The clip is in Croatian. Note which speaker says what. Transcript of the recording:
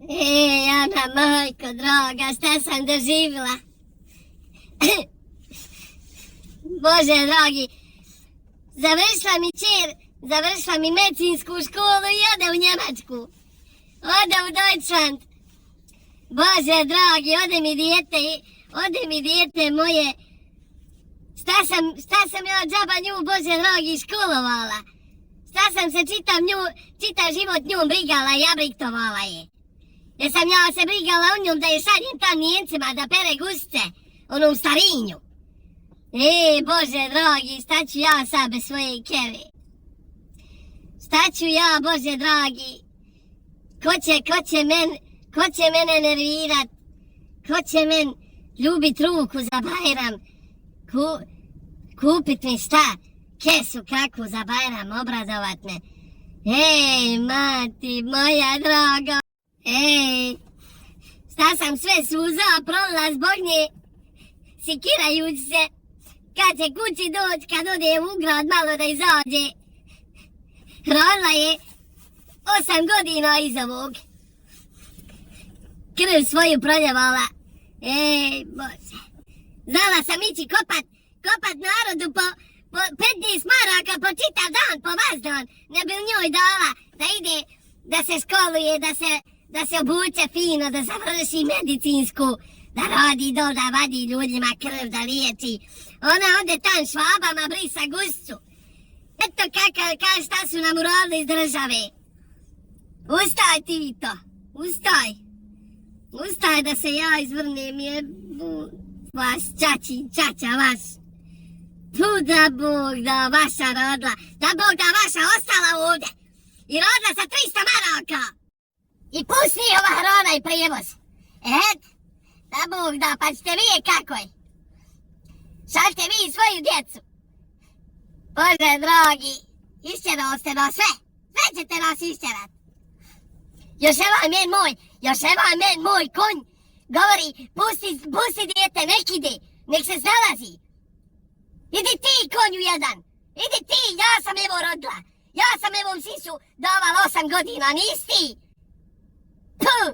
Speaker 1: Ana, majko droga, šta sam doživjela? Bože drogi, završila mi medicinsku školu i ode u Njemačku. Ode u Deutschland. Bože drogi, ode mi dijete moje. Šta sam ja džaba nju, Bože drogi, školovala? Šta sam se čitav život njom brigala i abriktovala je? Jer sam ja se brigala o njom da je šaljem tam Nijemcima da pere gustice, onom starinju. Bože drogi, šta ću ja sad bez svoje keve? Šta ću ja, Bože drogi? Ko će mene nervirat? Ko će men ljubit ruku za Bajram? Kupit mi šta? Kesu kakvu za Bajram, obradovat me. Mati moja droga. Šta sam sve suza prolila zbog nje, sikirajući se. Kad će kući doći, kad ode u grad malo da izađe. Rodila je 8 godina iz ovog. Krv svoju proljevala. Bože. Znala sam ići kopat narodu po 15 maraka po čitav dan, po vazdan. Ne bi njoj dala da ide, da se školuje, da se obuče fino, da završi medicinsku, da radi dol, da vadi ljudima krv, da liječi. Ona ode tam švabama brisa guscu. Eto šta su nam uradili iz države. Ustaj Tito, ustaj. Ustaj da se ja izvrnem, je vas čača vaš. Tu da Bog da vaša rodila, da Bog da vaša ostala ovdje. I rodila sa 300 maraka. I pusti ova hrana i prijevoz. Da Bog da, pa ćete vidjeti kako je. Šaljte vi svoju djecu. Bože drogi, išćerali ste nas sve. Sve ćete nas išćerat. Još ovaj men moj konj govori, pusti dijete, nek ide, nek se snalazi. Idi ti konju jedan, idi ti, ja sam evo rodila. Ja sam evom sisu davala 8 godina, nisi ti. Puh,